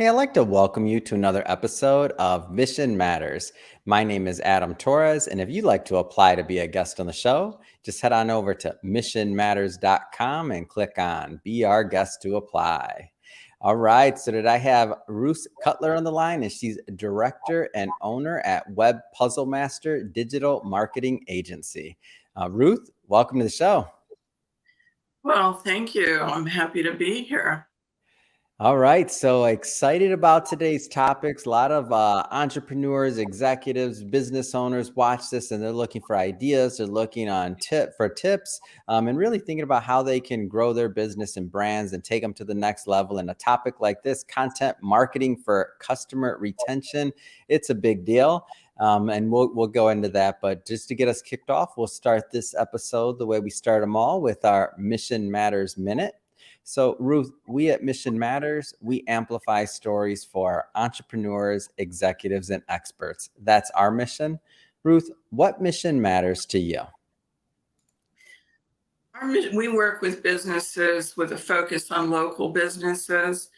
Hey, I'd like to welcome you to another episode of Mission Matters. My name is Adam Torres, and if you'd like to apply to be a guest on the show, just head on over to missionmatters.com and click on Be Our Guest to apply. All right, so did I have Ruth Kuttler on the line, and she's director and owner at Webpuzzlemaster Digital Marketing Agency. Ruth, welcome to the show. Well, thank you. I'm happy to be here. All right, so excited about today's topics. A lot of entrepreneurs, executives, business owners watch this and they're looking for ideas. They're looking on tips and really thinking about how they can grow their business and brands and take them to the next level. And a topic like this, content marketing for customer retention, it's a big deal. And we'll go into that. But just to get us kicked off, we'll start this episode the way we start them all with our Mission Matters Minute. So, Ruth, we at Mission Matters, we amplify stories for entrepreneurs, executives, and experts. That's our mission. Ruth, what mission matters to you? We work with businesses with a focus on local businesses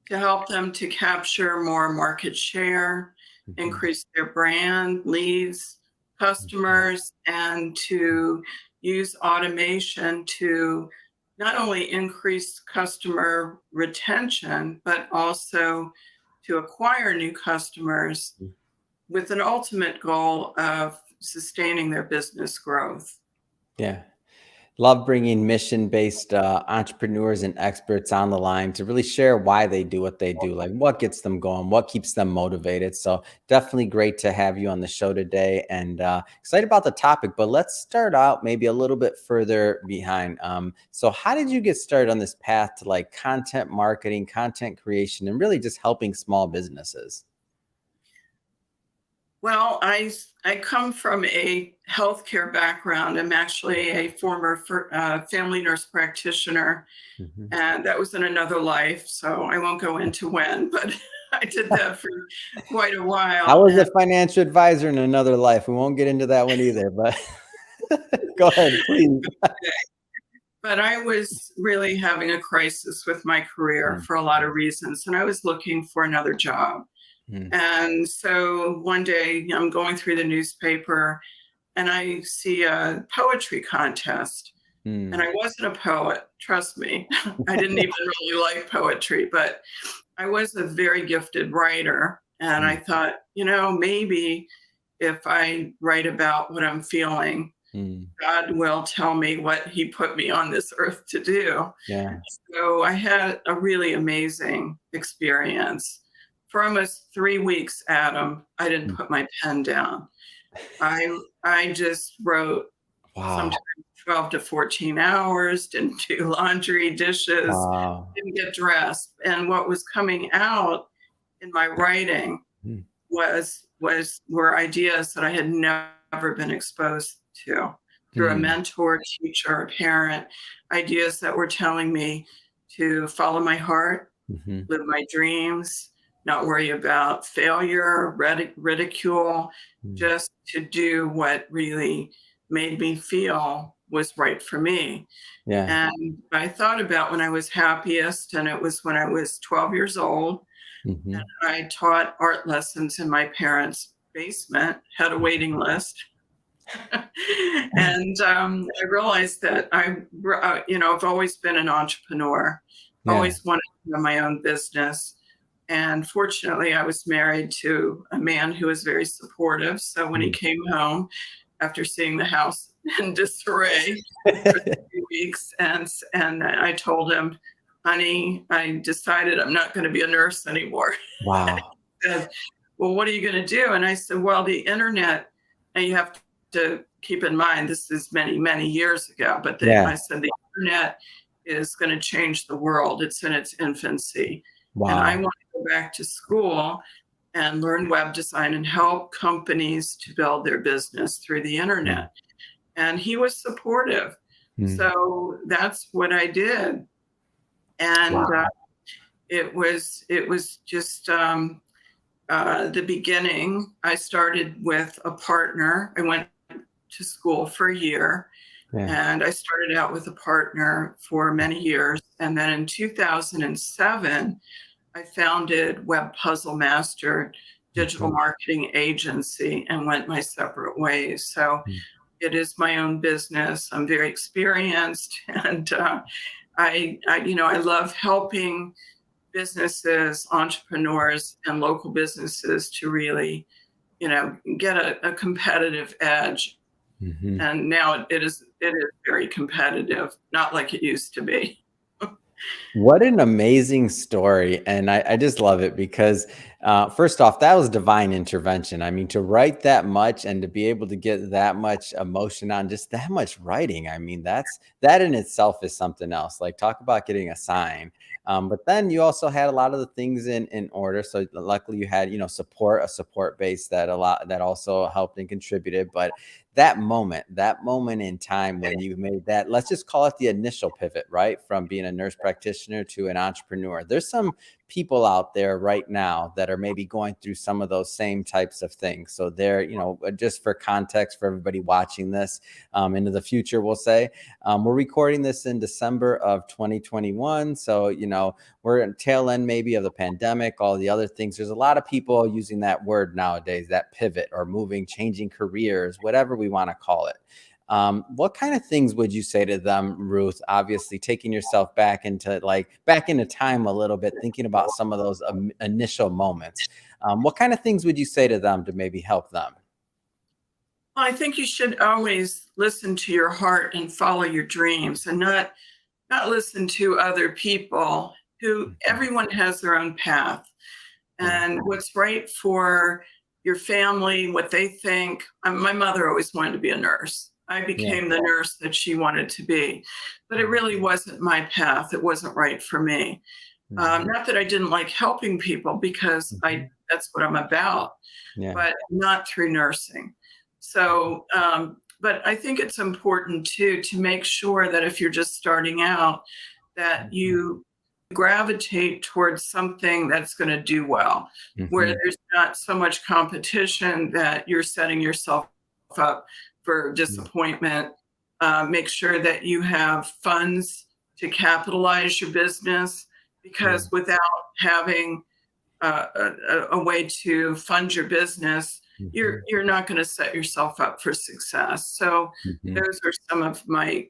to help them to capture more market share, increase their brand, leads, customers, and to use automation to not only increase customer retention, but also to acquire new customers with an ultimate goal of sustaining their business growth. Yeah. Love bringing mission-based entrepreneurs and experts on the line to really share why they do what they do, like what gets them going, what keeps them motivated. So definitely great to have you on the show today and excited about the topic. But let's start out maybe a little bit further behind. So how did you get started on this path to like content marketing, content creation, and really just helping small businesses? Well, I come from a healthcare background. I'm actually a former family nurse practitioner, and that was in another life. So I won't go into when, but I did that for quite a while. I was a financial advisor in another life. We won't get into that one either, but go ahead, please. But I was really having a crisis with my career for a lot of reasons, and I was looking for another job. And so one day I'm going through the newspaper and I see a poetry contest. And I wasn't a poet, trust me. I didn't even really like poetry, but I was a very gifted writer. And I thought, maybe if I write about what I'm feeling, God will tell me what he put me on this earth to do. Yeah. So I had a really amazing experience. For almost 3 weeks, Adam, I didn't put my pen down. I just wrote sometimes 12 to 14 hours, didn't do laundry, dishes, didn't get dressed. And what was coming out in my writing were ideas that I had never been exposed to through a mentor, teacher, a parent, ideas that were telling me to follow my heart, live my dreams, not worry about failure, ridicule, just to do what really made me feel was right for me. Yeah. And I thought about when I was happiest, and it was when I was 12 years old. And I taught art lessons in my parents' basement, had a waiting list. And I realized that I've always been an entrepreneur, always wanted to have my own business. And fortunately, I was married to a man who was very supportive. So when he came home after seeing the house in disarray for 3 weeks, and I told him, honey, I decided I'm not going to be a nurse anymore. Wow. He said, well, what are you going to do? And I said, well, the internet, and you have to keep in mind, this is many, many years ago, but I said, the internet is going to change the world. It's in its infancy. Wow. And I want to go back to school and learn web design and help companies to build their business through the internet. And he was supportive. So that's what I did. And it was just the beginning. I started with a partner. I went to school for a year. And I started out with a partner for many years. And then in 2007, I founded Webpuzzlemaster Digital Marketing Agency and went my separate ways. So it is my own business. I'm very experienced, and I love helping businesses, entrepreneurs, and local businesses to really, get a competitive edge. And now it is very competitive, not like it used to be. What an amazing story. And I just love it because, first off, that was divine intervention. I mean, to write that much and to be able to get that much emotion on just that much writing. I mean, that in itself is something else. Like, talk about getting a sign. But then you also had a lot of the things in order. So luckily you had, a support base that also helped and contributed. But that moment in time when you made that, let's just call it the initial pivot, right? From being a nurse practitioner to an entrepreneur. There's some people out there right now that are maybe going through some of those same types of things. So they're, just for context for everybody watching this into the future, we'll say, we're recording this in December of 2021. So, we're in tail end maybe of the pandemic, all the other things. There's a lot of people using that word nowadays, that pivot or moving, changing careers, whatever we want to call it. What kind of things would you say to them, Ruth? Obviously, taking yourself back into time a little bit, thinking about some of those initial moments. What kind of things would you say to them to maybe help them? Well, I think you should always listen to your heart and follow your dreams, and not listen to other people who everyone has their own path. And what's right for your family, what they think. My mother always wanted to be a nurse. I became the nurse that she wanted to be, but it really wasn't my path. It wasn't right for me. Not that I didn't like helping people, because that's what I'm about, but not through nursing. So, but I think it's important too, to make sure that if you're just starting out, that you gravitate towards something that's going to do well, where there's not so much competition that you're setting yourself up for disappointment. Make sure that you have funds to capitalize your business, because without having a way to fund your business, you're not going to set yourself up for success. So those are some of I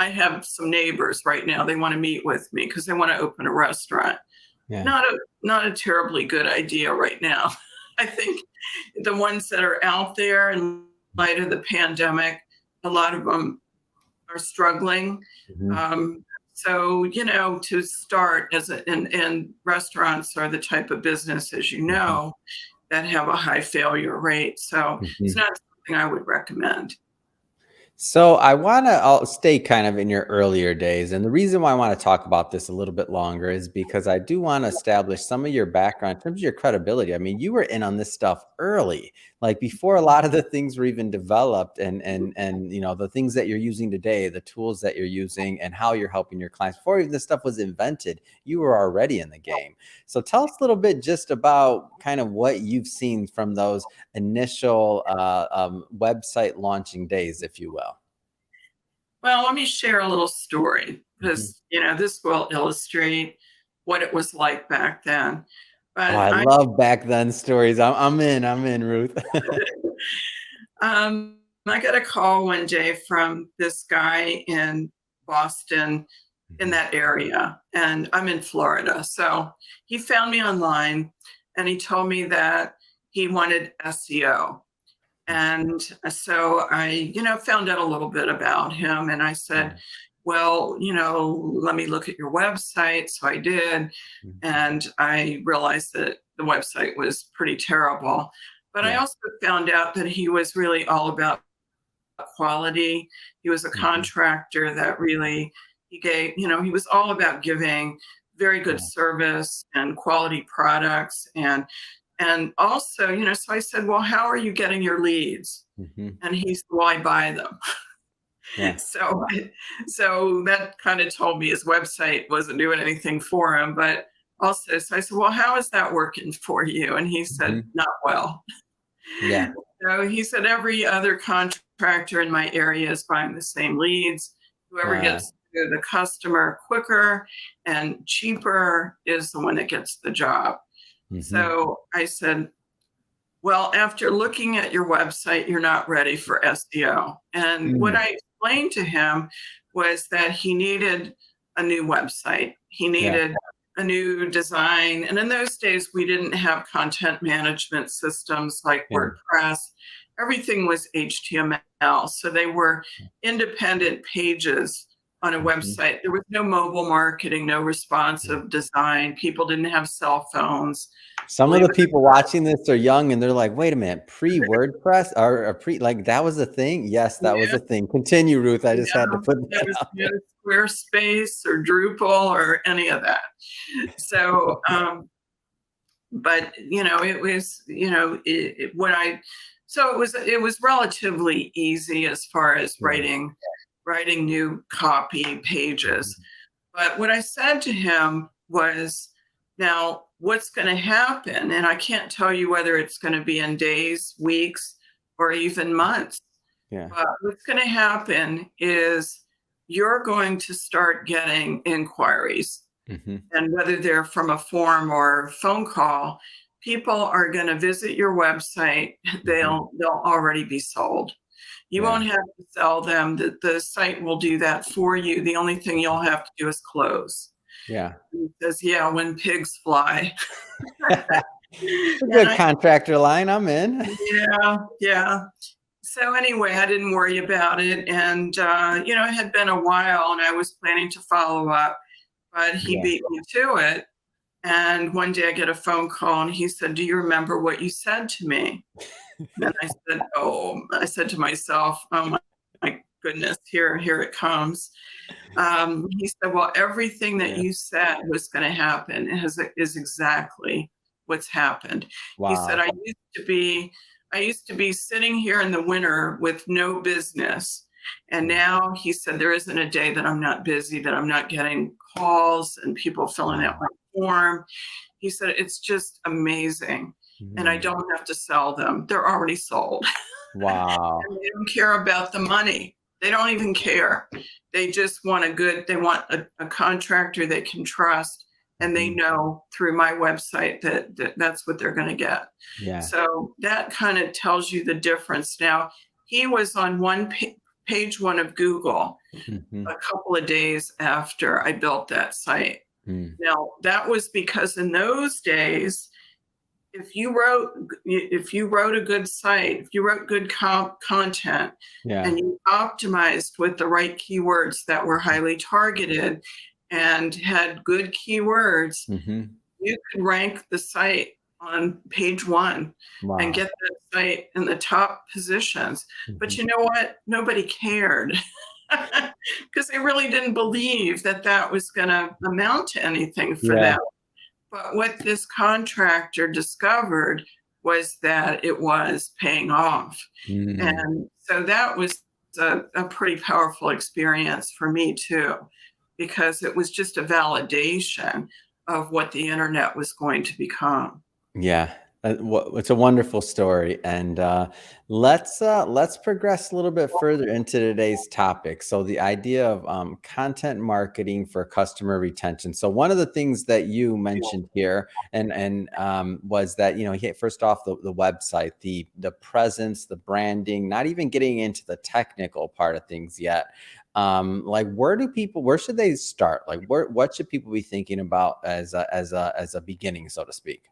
have some neighbors right now. They want to meet with me because they want to open a restaurant. Not a terribly good idea right now. I think the ones that are out there in light of the pandemic, a lot of them are struggling. So, to start and restaurants are the type of business, as you know, that have a high failure rate. So it's not something I would recommend. So I'll stay kind of in your earlier days. And the reason why I want to talk about this a little bit longer is because I do want to establish some of your background in terms of your credibility. I mean, you were in on this stuff early, like before a lot of the things were even developed, and the things that you're using today, the tools that you're using and how you're helping your clients, before even this stuff was invented, you were already in the game. So tell us a little bit just about kind of what you've seen from those initial website launching days, if you will. Well, let me share a little story, because this will illustrate what it was like back then. But I love back then stories. I'm in, Ruth. I got a call one day from this guy in Boston, in that area, and I'm in Florida. So he found me online, and he told me that he wanted SEO. And so I, found out a little bit about him, and I said, well, let me look at your website. So I did. And I realized that the website was pretty terrible. But I also found out that he was really all about quality. He was a contractor that really, he was all about giving very good service and quality products. And also, so I said, well, how are you getting your leads? And he said, well, I buy them. So that kind of told me his website wasn't doing anything for him. But also, so I said, well, how is that working for you? And he said, not well. So he said, every other contractor in my area is buying the same leads. Whoever gets to the customer quicker and cheaper is the one that gets the job. So I said, well, after looking at your website, you're not ready for SEO. And what I explained to him was that he needed a new website. He needed a new design. And in those days, we didn't have content management systems like WordPress. Everything was HTML. So they were independent pages on a website. There was no mobile marketing, no responsive design. People didn't have cell phones. Some of the people watching this are young and they're like, wait a minute, pre-WordPress or pre, like that was a thing? Yes, that was a thing. Continue, Ruth. I just had to put that out there. Squarespace or Drupal or any of that. So, but it was, it was relatively easy as far as writing new copy pages. But what I said to him was, now what's going to happen, and I can't tell you whether it's going to be in days, weeks, or even months. But what's going to happen is you're going to start getting inquiries. And whether they're from a form or phone call, people are going to visit your website. They'll already be sold. You won't have to sell them. The site will do that for you. The only thing you'll have to do is close. Yeah. He says, when pigs fly. It's a good contractor line. I'm in. Yeah. So anyway, I didn't worry about it. And, it had been a while and I was planning to follow up, but he beat me to it. And one day I get a phone call and he said, do you remember what you said to me? And I said to myself, oh my goodness, here it comes. He said, well, everything that you said was going to happen is exactly what's happened. Wow. He said, I used to be sitting here in the winter with no business. And now he said, there isn't a day that I'm not busy, that I'm not getting calls and people filling out my form. He said, it's just amazing. And I don't have to sell them. They're already sold. Wow. And they don't care about the money. They don't even care. They just want a contractor they can trust. And they know through my website that that's what they're going to get. Yeah. So that kind of tells you the difference. Now, he was on page one of Google a couple of days after I built that site. Now, that was because in those days, if you wrote a good site, if you wrote good content, and you optimized with the right keywords that were highly targeted and had good keywords, you could rank the site on page one and get that site in the top positions. But you know what? Nobody cared because they really didn't believe that was going to amount to anything for them. But what this contractor discovered was that it was paying off. And so that was a pretty powerful experience for me too, because it was just a validation of what the internet was going to become. Yeah. It's a wonderful story. And let's progress a little bit further into today's topic. So the idea of content marketing for customer retention. So one of the things that you mentioned here and was that, first off, the website, the presence, the branding, not even getting into the technical part of things yet. Like where should they start? Like what should people be thinking about as a beginning, so to speak?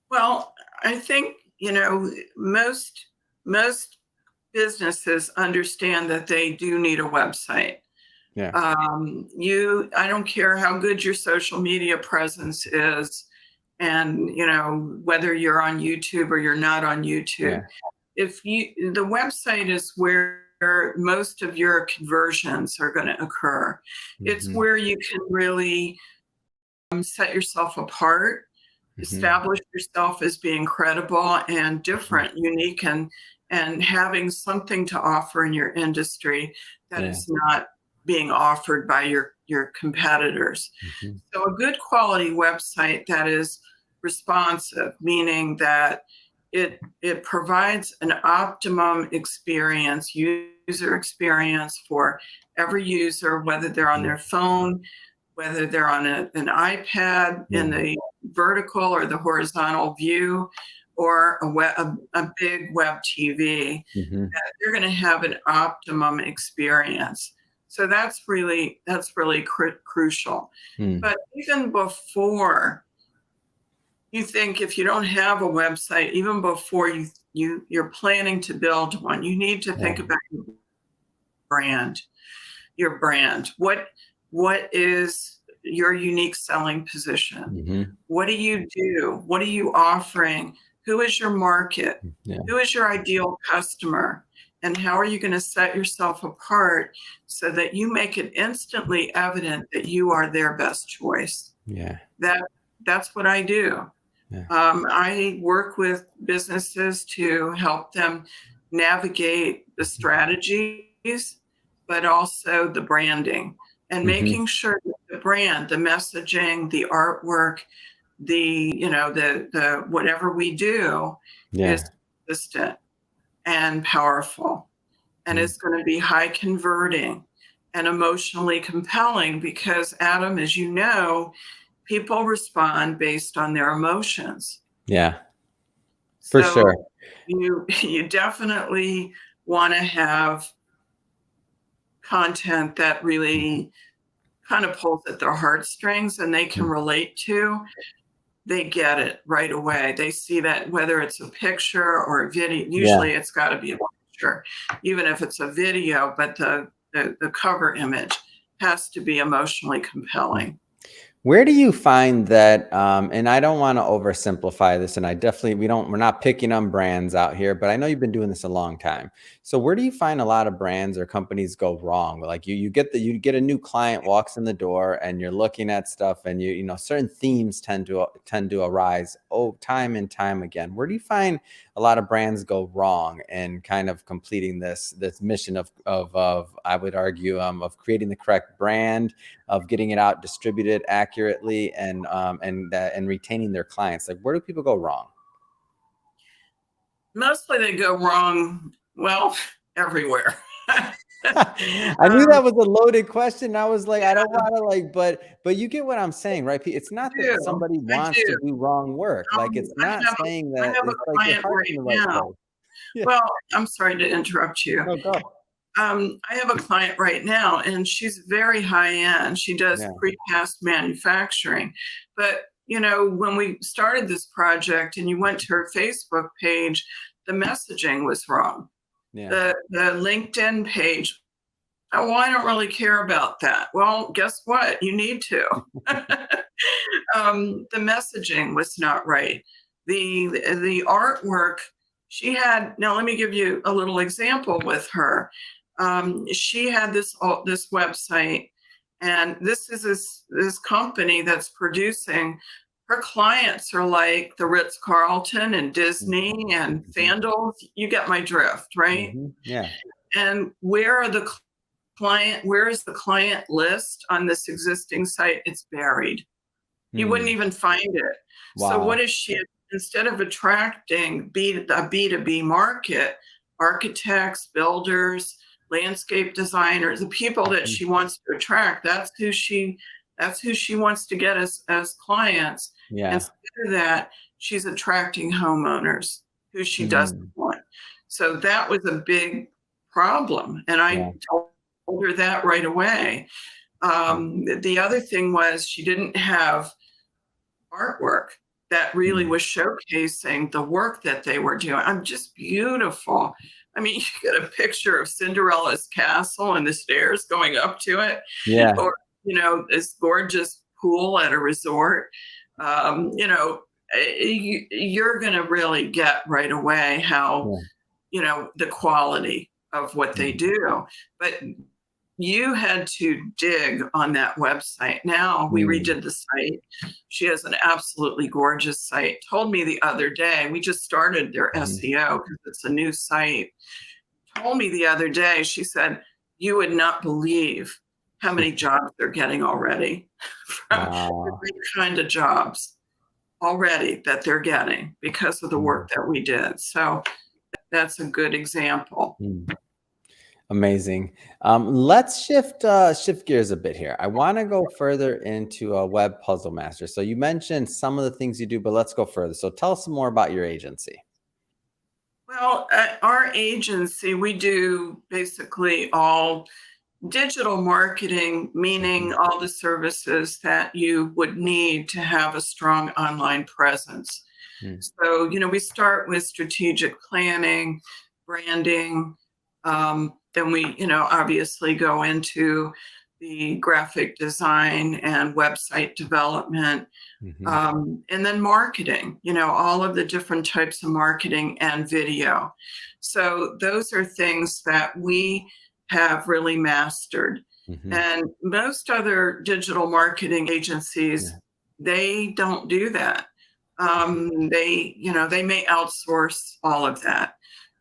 Well, I think, most businesses understand that they do need a website. Yeah. I don't care how good your social media presence is and, whether you're on YouTube or you're not on YouTube. Yeah. The website is where most of your conversions are going to occur. It's where you can really set yourself apart. Establish yourself as being credible and different, unique, and having something to offer in your industry that is not being offered by your competitors. So a good quality website that is responsive, meaning that it provides an optimum experience, user experience for every user, whether they're on their phone, whether they're on an iPad in the vertical or the horizontal view, or a big web TV. They're going to have an optimum experience. So that's really crucial. But even before, you think, if you don't have a website, even before you're planning to build one, you need to think about your brand. What is your unique selling position? What do you do? What are you offering? Who is your market? Who is your ideal customer? And how are you going to set yourself apart so that you make it instantly evident that you are their best choice? That's what I do. I work with businesses to help them navigate the strategies, but also the branding, and making sure that the brand, the messaging, the artwork, the whatever we do is consistent and powerful, and it's going to be high converting and emotionally compelling, because, Adam, as you know, people respond based on their emotions. For sure. You definitely want to have content that really kind of pulls at their heartstrings and they can relate to. They get it right away. They see that, whether it's a picture or a video. Usually it's got to be a picture, even if it's a video, but the cover image has to be emotionally compelling. Where do you find that, and I don't want to oversimplify this, and we're not picking on brands out here, but I know you've been doing this a long time. So where do you find a lot of brands or companies go wrong? Like you get a new client walks in the door and you're looking at stuff, and you know, certain themes tend to arise time and time again. Where do you find a lot of brands go wrong in kind of completing this mission of I would argue, of creating the correct brand, of getting it out distributed accurately, and retaining their clients? Like, where do people go wrong? Mostly they go wrong, well, everywhere. I knew that was a loaded question. I was like, I don't want to but you get what I'm saying, right? It's not that somebody wants to do wrong work. Like, it's not saying that it's like your heart's in the right place. Well, I'm sorry to interrupt you. No, go. I have a client right now, and she's very high end. She does precast manufacturing. But, you know, when we started this project and you went to her Facebook page, the messaging was wrong. The LinkedIn page, oh, I don't really care about that. Well, guess what? You need to. The messaging was not right. The artwork she had. Now, let me give you a little example with her. She had this website, and this is this company that's producing. Her clients are like the Ritz-Carlton and Disney and Sandals. You get my drift, right? And where is the client list on this existing site? It's buried. You wouldn't even find it. So what is she? Instead of attracting a B2B market, architects, builders, landscape designers, the people that she wants to attract, that's who she wants to get as clients. Instead of that, she's attracting homeowners who she doesn't want. So that was a big problem. And I told her that right away. The other thing was, she didn't have artwork that really was showcasing the work that they were doing. I'm just beautiful. I mean, you get a picture of Cinderella's castle and the stairs going up to it. Or, you know, this gorgeous pool at a resort. You know, you're going to really get right away how, you know, the quality of what they do. But you had to dig on that website. Now we redid the site. She has an absolutely gorgeous site. Told me the other day, we just started their SEO because it's a new site. Told me the other day, she said, you would not believe how many jobs they're getting already from every kind of jobs, already that they're getting because of the work that we did. So that's a good example. Amazing. Let's shift gears a bit here. I want to go further into a web puzzle master. So you mentioned some of the things you do, but let's go further. So tell us some more about your agency. Well, at our agency, we do basically all digital marketing, meaning all the services that you would need to have a strong online presence. So, we start with strategic planning, branding. Then we, obviously go into the graphic design and website development. And then marketing, all of the different types of marketing and video. So those are things that we have really mastered. And most other digital marketing agencies, they don't do that. They may outsource all of that.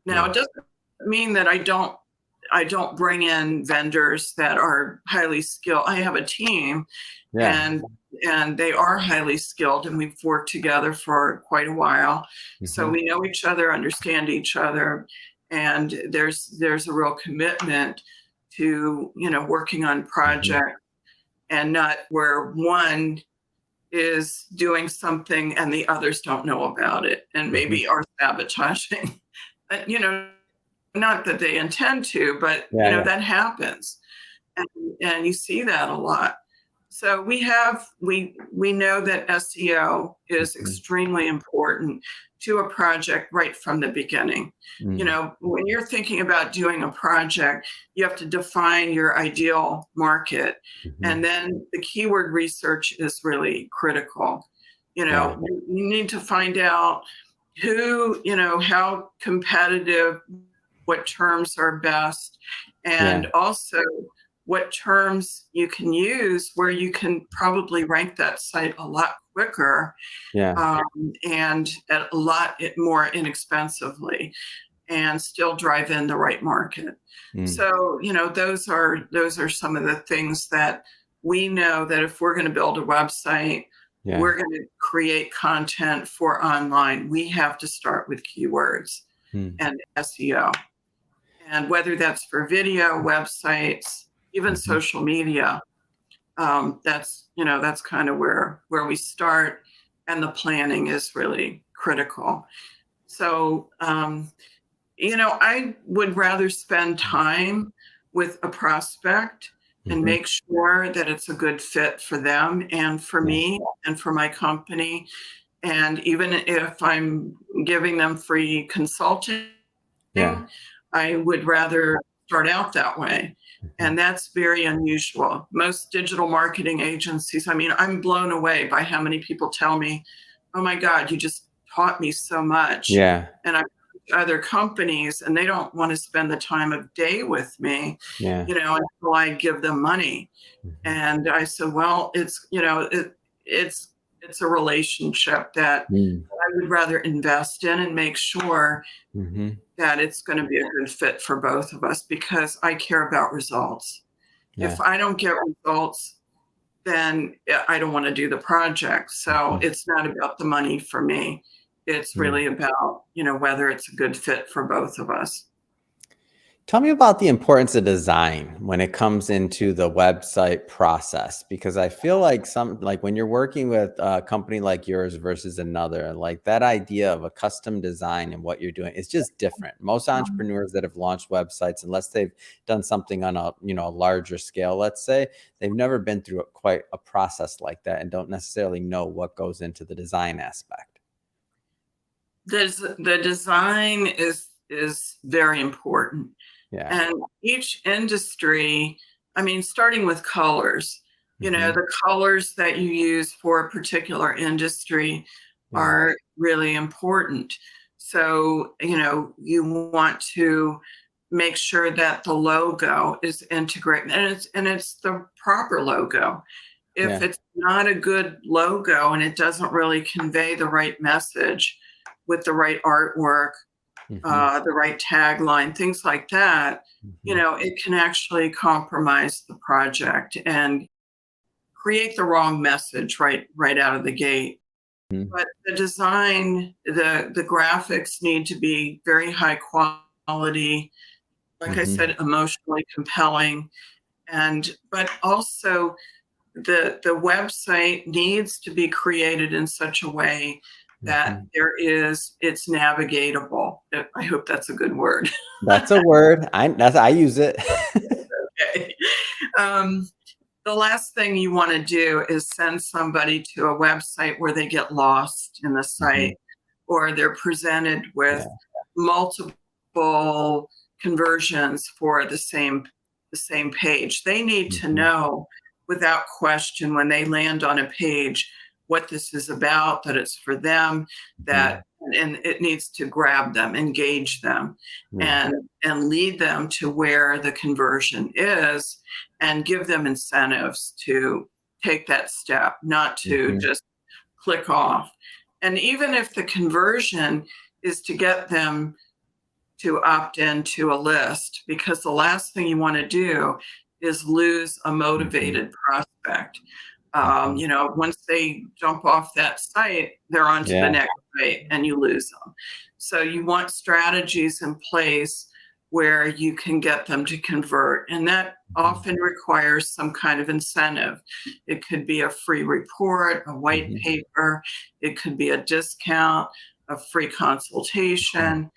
Now, it doesn't mean that I don't bring in vendors that are highly skilled. I have a team, and they are highly skilled, and we've worked together for quite a while. So we know each other, understand each other, and there's a real commitment to, working on projects, and not where one is doing something and the others don't know about it and maybe are sabotaging. Not that they intend to, but that happens, and you see that a lot. So we know that SEO is extremely important to a project right from the beginning. When you're thinking about doing a project, you have to define your ideal market, and then the keyword research is really critical. You need to find out who, how competitive, what terms are best, and also what terms you can use where you can probably rank that site a lot quicker, and at a lot more inexpensively, and still drive in the right market. So, those are some of the things that we know that if we're going to build a website, we're going to create content for online, we have to start with keywords and SEO. And whether that's for video, websites, even social media, that's kind of where we start, and the planning is really critical. So, I would rather spend time with a prospect and make sure that it's a good fit for them and for me and for my company. And even if I'm giving them free consulting, I would rather start out that way. And that's very unusual. Most digital marketing agencies, I'm blown away by how many people tell me, oh my God, you just taught me so much. And I've other companies, and they don't want to spend the time of day with me, until I give them money. And I said, well, it's a relationship that I would rather invest in and make sure that it's going to be a good fit for both of us, because I care about results. If I don't get results, then I don't want to do the project. So it's not about the money for me. It's really about, whether it's a good fit for both of us. Tell me about the importance of design when it comes into the website process, because I feel like when you're working with a company like yours versus another, like that idea of a custom design and what you're doing is just different. Most entrepreneurs that have launched websites, unless they've done something on a larger scale, let's say, they've never been through quite a process like that and don't necessarily know what goes into the design aspect. The design is very important. And each industry, starting with colors, the colors that you use for a particular industry are really important. So, you want to make sure that the logo is integrated, and it's the proper logo. If it's not a good logo and it doesn't really convey the right message with the right artwork, the right tagline, things like that, it can actually compromise the project and create the wrong message right out of the gate. But the design, the graphics need to be very high quality, like I said, emotionally compelling. But also the website needs to be created in such a way that it's navigatable. I hope that's a good word. That's a word. I use it. Okay. The last thing you want to do is send somebody to a website where they get lost in the site, or they're presented with multiple conversions for the same page. They need to know without question when they land on a page what this is about, that it's for them, and it needs to grab them, engage them, and lead them to where the conversion is, and give them incentives to take that step, not to just click off. And even if the conversion is to get them to opt into a list, because the last thing you want to do is lose a motivated prospect. Once they jump off that site, they're on to the next site and you lose them. So you want strategies in place where you can get them to convert. And that often requires some kind of incentive. It could be a free report, a white paper, it could be a discount, a free consultation,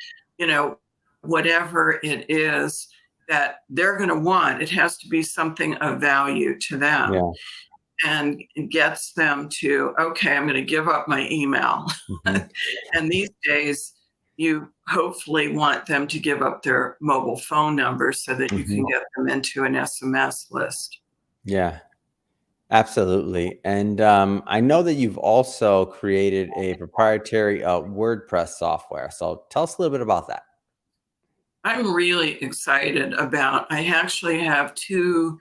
whatever it is that they're going to want. It has to be something of value to them. And it gets them to, okay, I'm going to give up my email. And these days, you hopefully want them to give up their mobile phone number so that you can get them into an SMS list. Yeah, absolutely. And I know that you've also created a proprietary WordPress software. So tell us a little bit about that. I'm really excited about, I actually have two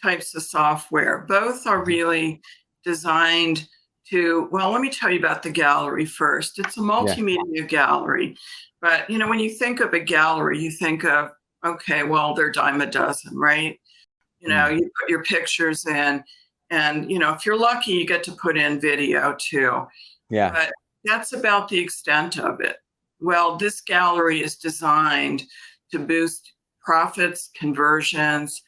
types of software. Both are really designed to, well, let me tell you about the gallery first. It's a multimedia gallery. But, when you think of a gallery, you think of, okay, well, they're dime a dozen, right? You put your pictures in, and, if you're lucky, you get to put in video too. But that's about the extent of it. Well, this gallery is designed to boost profits, conversions,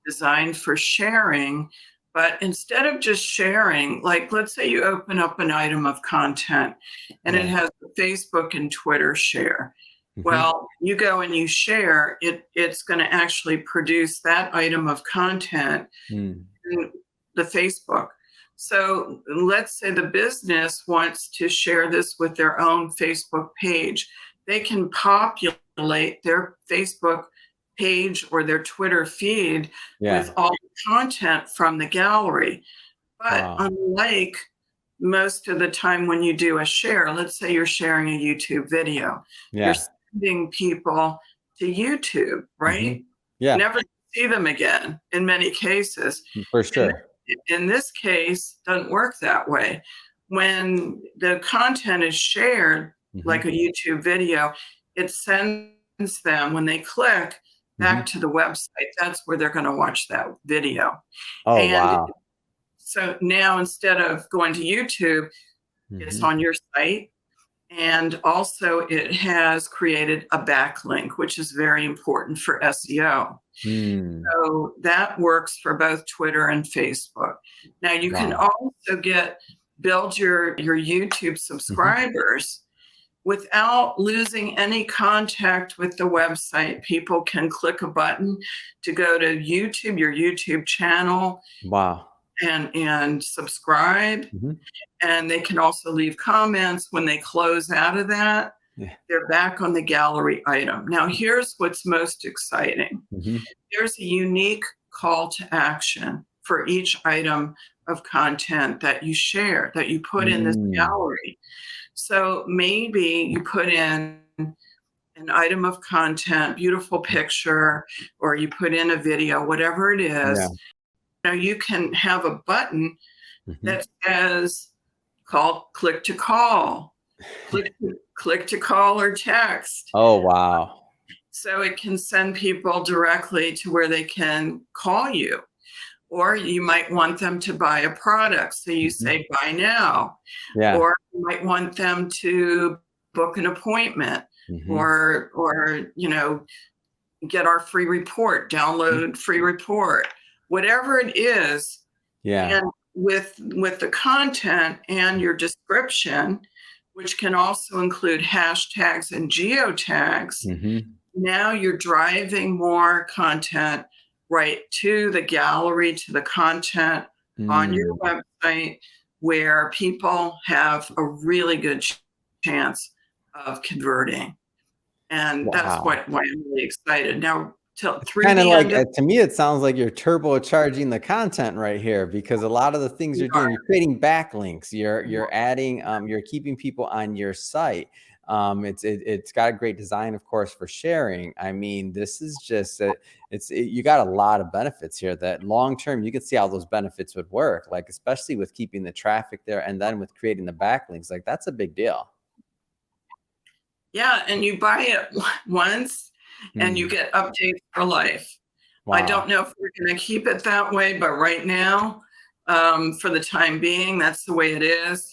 designed for sharing. But instead of just sharing, like let's say you open up an item of content and it has Facebook and Twitter share. Well, you go and you share, it's going to actually produce that item of content in the Facebook. So let's say the business wants to share this with their own Facebook page. They can populate their Facebook page or their Twitter feed with all the content from the gallery. But unlike most of the time when you do a share, let's say you're sharing a YouTube video, you're sending people to YouTube, right? Never see them again in many cases. For sure. In this case, doesn't work that way. When the content is shared, like a YouTube video, it sends them, when they click, back to the website. That's where they're going to watch that video. Wow. So now instead of going to YouTube, it's on your site. And also it has created a backlink, which is very important for SEO. So that works for both Twitter and Facebook. Now you can also build your YouTube subscribers without losing any contact with the website. People can click a button to go to YouTube, your YouTube channel. And subscribe. And they can also leave comments. When they close out of that, they're back on the gallery item. Now, here's what's most exciting. There's a unique call to action for each item of content that you share, that you put in this gallery. So maybe you put in an item of content, beautiful picture, or you put in a video, whatever it is. You can have a button that says click to call, click to call or text. So it can send people directly to where they can call you. or you might want them to buy a product. So you say, buy now. Yeah. Or you might want them to book an appointment or, get our free report, download free report, whatever it is. Yeah. And with the content and your description, which can also include hashtags and geotags, now you're driving more content right to the gallery, to the content on your website, where people have a really good chance of converting. And that's why I'm really excited. Now, through kind of the like, end to me, it sounds like you're turbocharging the content right here, because a lot of the things you're doing, you're creating backlinks, you're adding, you're keeping people on your site. It's got a great design, of course, for sharing. I mean, this is just you got a lot of benefits here that long term you can see how those benefits would work, like especially with keeping the traffic there and then with creating the backlinks. Like, that's a big deal. Yeah, and you buy it once and you get updates for life. I don't know if we're going to keep it that way, but right now, for the time being, that's the way it is.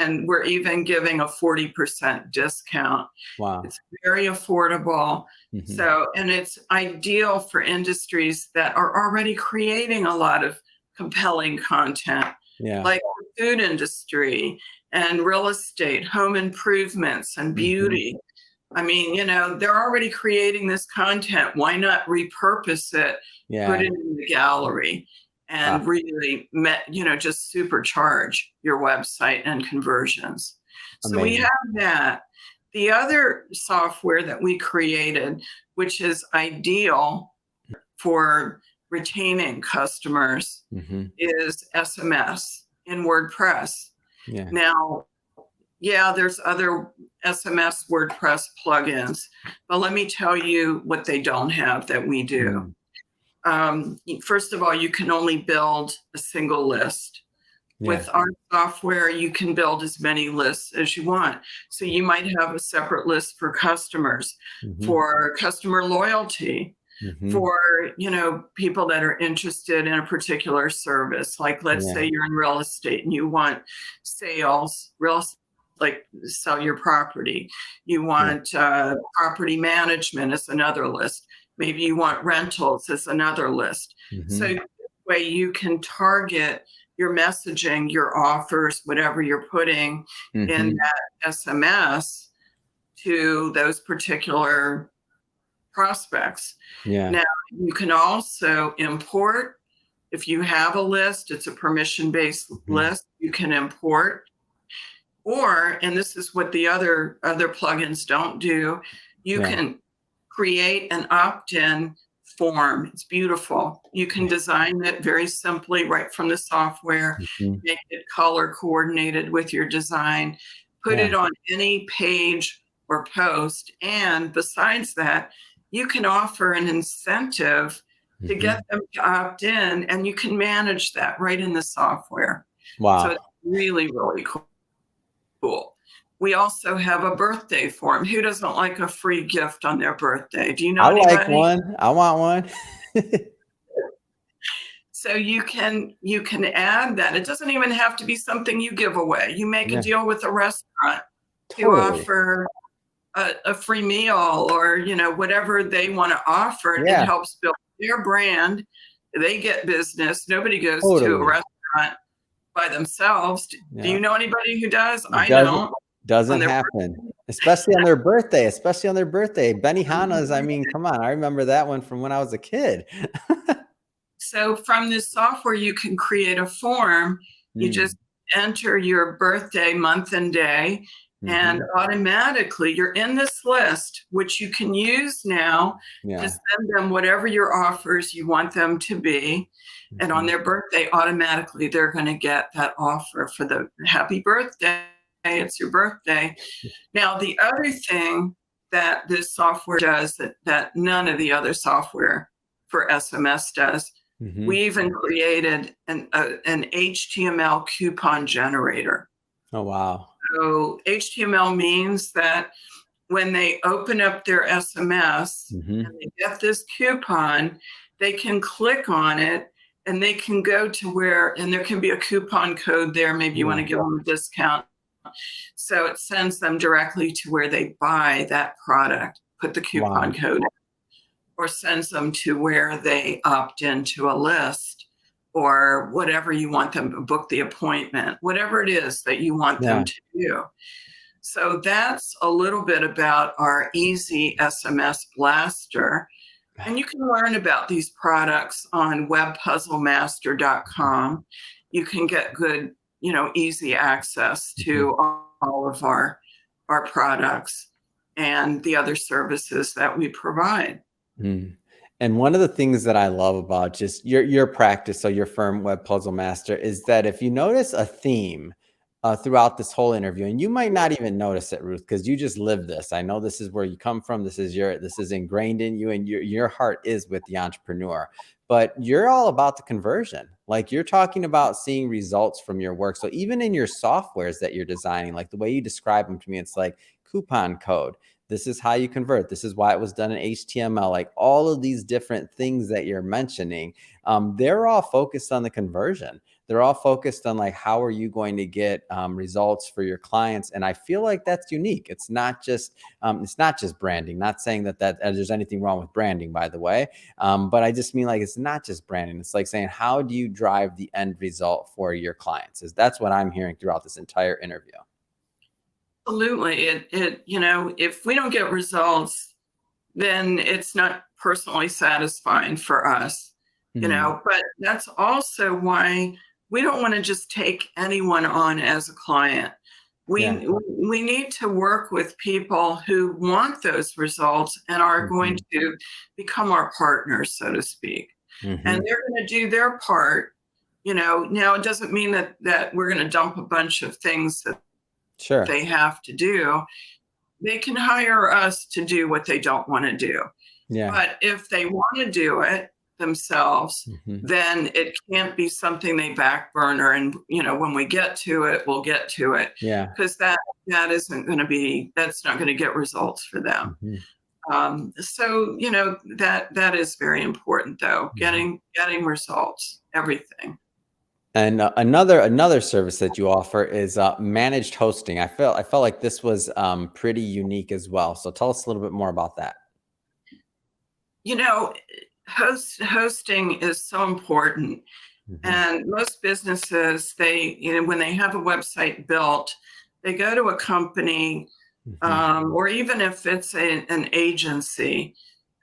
And we're even giving a 40% discount. Wow. It's very affordable. So, and it's ideal for industries that are already creating a lot of compelling content, like the food industry and real estate, home improvements, and beauty. I mean, they're already creating this content. Why not repurpose it, put it in the gallery, and really, just supercharge your website and conversions? So we have that. The other software that we created, which is ideal for retaining customers, is SMS in WordPress. Now, there's other SMS WordPress plugins, but let me tell you what they don't have that we do. First of all, you can only build a single list. With our software, you can build as many lists as you want. So you might have a separate list for customers, for customer loyalty, for, people that are interested in a particular service. Like, let's say you're in real estate and you want sales, like sell your property. You want property management as another list. Maybe you want rentals as another list. So this way you can target your messaging, your offers, whatever you're putting in that SMS to those particular prospects. Now, you can also import. If you have a list, it's a permission-based list, you can import. Or, and this is what the other plugins don't do, you can create an opt-in form. It's beautiful. You can design it very simply right from the software, make it color coordinated with your design, put it on any page or post. And besides that, you can offer an incentive to get them to opt in, and you can manage that right in the software. So it's really, really cool. We also have a birthday form. Who doesn't like a free gift on their birthday? Do you know anybody? I like one. I want one. So you can add that. It doesn't even have to be something you give away. You make a deal with a restaurant to offer a free meal, or whatever they want to offer. It helps build their brand. They get business. Nobody goes to a restaurant by themselves. Do you know anybody who does? I don't. Doesn't happen, especially on their birthday. Benihana's, I mean, come on. I remember that one from when I was a kid. So from this software, you can create a form. You just enter your birthday month and day, and automatically you're in this list, which you can use now to send them whatever your offers you want them to be. And on their birthday, automatically they're going to get that offer for the happy birthday. It's your birthday. Now, the other thing that this software does that none of the other software for SMS does, we even created an HTML coupon generator. Oh, wow. So HTML means that when they open up their SMS and they get this coupon, they can click on it and they can go to where, and there can be a coupon code there. Maybe you want to give them a discount. So it sends them directly to where they buy that product, put the coupon code in, or sends them to where they opt into a list or whatever you want them to book the appointment, whatever it is that you want them to do. So that's a little bit about our easy SMS blaster. And you can learn about these products on webpuzzlemaster.com. You can get good, easy access to all of our products and the other services that we provide. And one of the things that I love about just your practice, so your firm, Webpuzzlemaster, is that if you notice a theme throughout this whole interview, and you might not even notice it, Ruth, because you just live this. I know this is where you come from. This is ingrained in you, and your heart is with the entrepreneur. But you're all about the conversion. Like, you're talking about seeing results from your work. So even in your softwares that you're designing, like the way you describe them to me, it's like coupon code. This is how you convert. This is why it was done in HTML. Like all of these different things that you're mentioning, they're all focused on the conversion. They're all focused on like, how are you going to get results for your clients? And I feel like that's unique. It's not just branding. Not saying that there's anything wrong with branding, by the way. But I just mean, like, it's not just branding. It's like saying, how do you drive the end result for your clients? That's what I'm hearing throughout this entire interview. Absolutely. If we don't get results, then it's not personally satisfying for us, but that's also why we don't want to just take anyone on as a client. We need to work with people who want those results and are going to become our partners, so to speak. And they're going to do their part. Now it doesn't mean that we're going to dump a bunch of things that they have to do. They can hire us to do what they don't want to do. But if they want to do it themselves, then it can't be something they back burner. And, when we get to it, we'll get to it. Because that's not going to get results for them. So, that is very important, though, getting results, everything. And another service that you offer is managed hosting. I felt like this was pretty unique as well. So tell us a little bit more about that. Hosting is so important. And most businesses, when they have a website built, they go to a company, or even if it's an agency,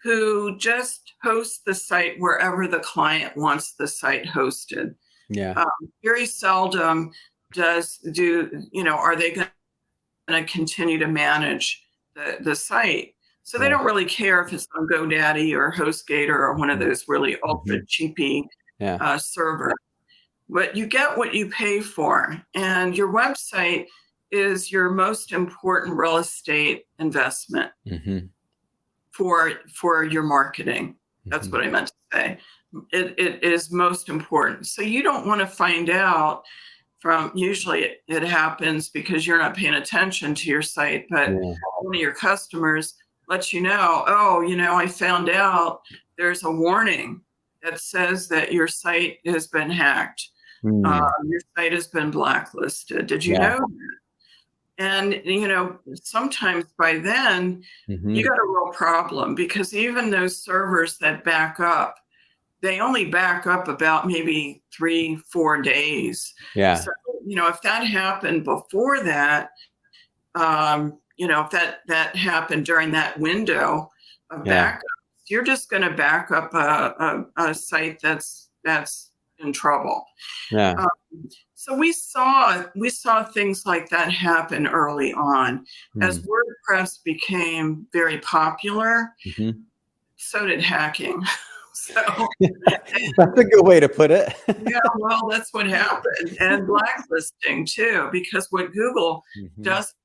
who just hosts the site wherever the client wants the site hosted. Very seldom are they going to continue to manage the site? So they don't really care if it's on GoDaddy or HostGator or one of those really ultra cheapy servers. But you get what you pay for, and your website is your most important real estate investment for your marketing. That's what I meant to say. It is most important. So you don't want to find out usually it happens because you're not paying attention to your site, but one of your customers lets you know, I found out there's a warning that says that your site has been hacked. Your site has been blacklisted. Did you know that? And, sometimes by then you got a real problem, because even those servers that back up, they only back up about maybe 3-4 days. So, if that happened before that, if that happened during that window of backups, you're just going to back up a site that's in trouble. So we saw things like that happen early on. As WordPress became very popular, so did hacking. So that's a good way to put it. Well, that's what happened. And blacklisting too, because what Google doesn't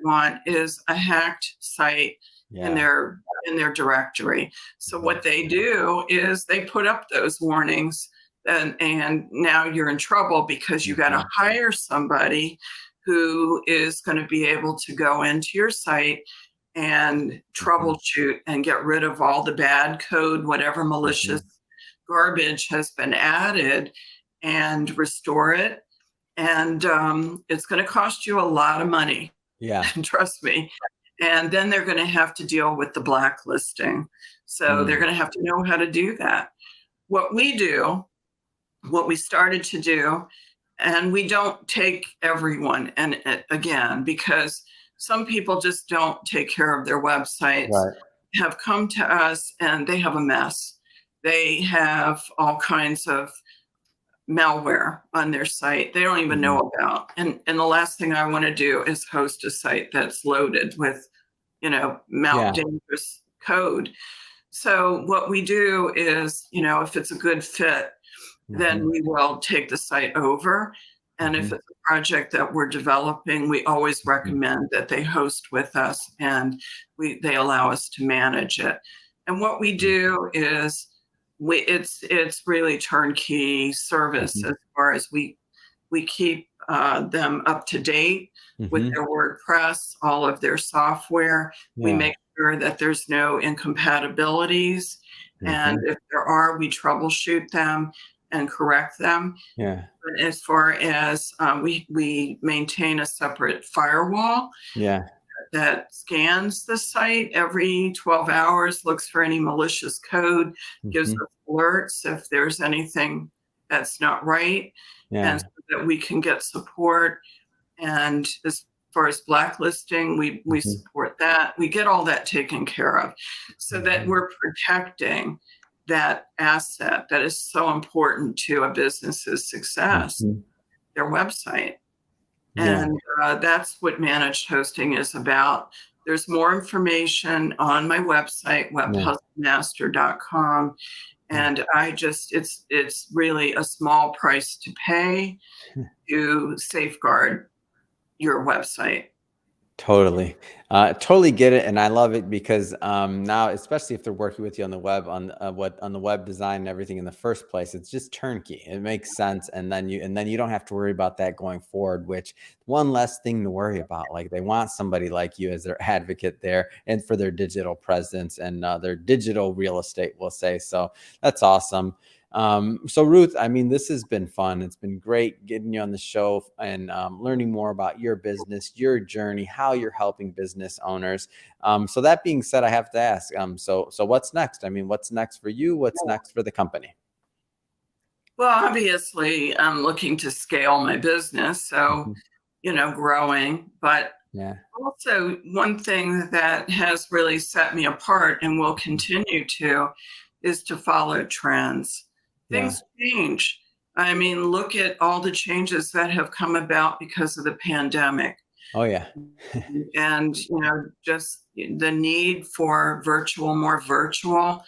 want is a hacked site in their directory. So what they do is they put up those warnings, and now you're in trouble, because you got to hire somebody who is going to be able to go into your site and troubleshoot and get rid of all the bad code, whatever malicious garbage has been added and restore it. And it's going to cost you a lot of money. Yeah. Trust me. And then they're going to have to deal with the blacklisting. So they're going to have to know how to do that. What we do, what we started to do, and we don't take everyone, and again, because some people just don't take care of their websites, Right. have come to us and they have a mess. They have all kinds of malware on their site they don't even know about. And the last thing I want to do is host a site that's loaded with, dangerous code. So what we do is, if it's a good fit, then we will take the site over. And if it's a project that we're developing, we always recommend that they host with us and they allow us to manage it. And what we do is it's really turnkey service as far as we keep them up to date with their WordPress, all of their software. We make sure that there's no incompatibilities. And if there are, we troubleshoot them and correct them. Yeah. But as far as we maintain a separate firewall that scans the site every 12 hours, looks for any malicious code, gives us alerts if there's anything that's not right, and so that we can get support. And as far as blacklisting, we support that. We get all that taken care of so that we're protecting that asset that is so important to a business's success, their website. And that's what managed hosting is about. There's more information on my website, webpuzzlemaster.com. And it's really a small price to pay to safeguard your website. Totally. Totally get it. And I love it because now, especially if they're working with you on the web, on the web design and everything in the first place, it's just turnkey. It makes sense. And then you don't have to worry about that going forward, which one less thing to worry about. Like they want somebody like you as their advocate there and for their digital presence and their digital real estate, we'll say. So that's awesome. So Ruth, I mean, this has been fun. It's been great getting you on the show and learning more about your business, your journey, how you're helping business owners. So that being said, I have to ask, so what's next? I mean, what's next for you? What's next for the company? Well, obviously I'm looking to scale my business. So, growing, but also one thing that has really set me apart and will continue to is to follow trends. Things change. I mean, look at all the changes that have come about because of the pandemic. Oh, yeah. And, just the need for more virtual.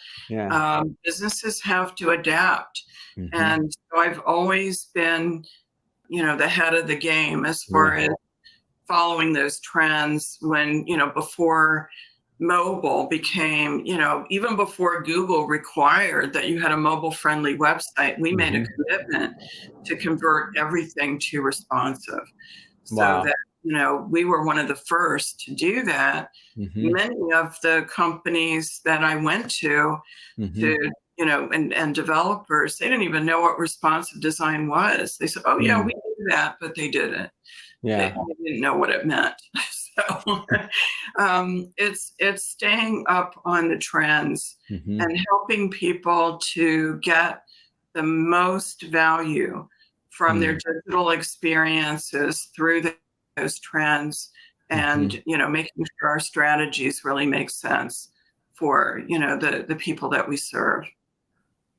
Businesses have to adapt. And so I've always been, the head of the game as far as following those trends when, before mobile became, even before Google required that you had a mobile friendly website, we made a commitment to convert everything to responsive. So that, we were one of the first to do that. Many of the companies that I went to, and developers, they didn't even know what responsive design was. They said, oh yeah, we do that, but they didn't. They didn't know what it meant. So it's staying up on the trends and helping people to get the most value from their digital experiences through those trends and, making sure our strategies really make sense for, the people that we serve.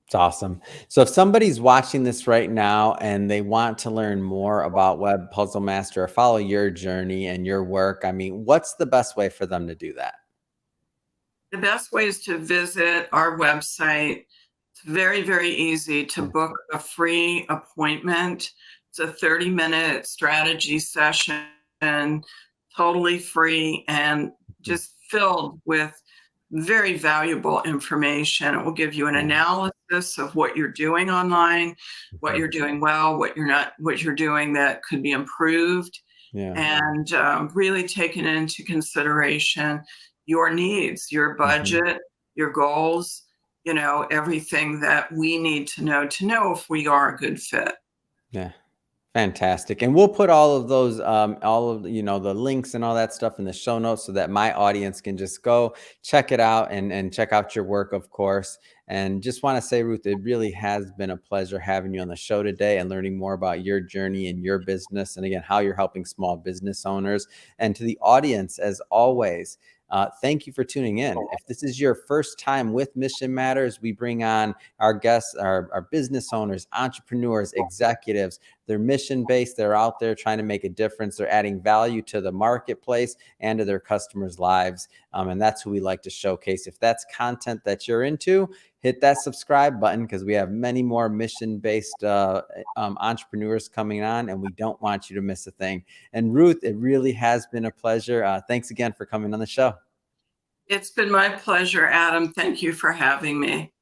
It's awesome. So if somebody's watching this right now and they want to learn more about Webpuzzlemaster or follow your journey and your work, I mean, what's the best way for them to do that? The best way is to visit our website. It's very, very easy to book a free appointment. It's a 30-minute strategy session, totally free and just filled with very valuable information. It will give you an analysis of what you're doing online, what you're doing well, what you're doing that could be improved, and really taking into consideration your needs, your budget, your goals, everything that we need to know if we are a good fit. Yeah. Fantastic. And we'll put all of those, all of, the links and all that stuff in the show notes so that my audience can just go check it out and check out your work, of course. And just want to say, Ruth, it really has been a pleasure having you on the show today and learning more about your journey and your business. And again, how you're helping small business owners. And to the audience, as always, thank you for tuning in. If this is your first time with Mission Matters, we bring on our guests, our business owners, entrepreneurs, executives. They're mission-based. They're out there trying to make a difference. They're adding value to the marketplace and to their customers' lives. And that's who we like to showcase. If that's content that you're into, hit that subscribe button because we have many more mission-based entrepreneurs coming on, and we don't want you to miss a thing. And Ruth, it really has been a pleasure. Thanks again for coming on the show. It's been my pleasure, Adam. Thank you for having me.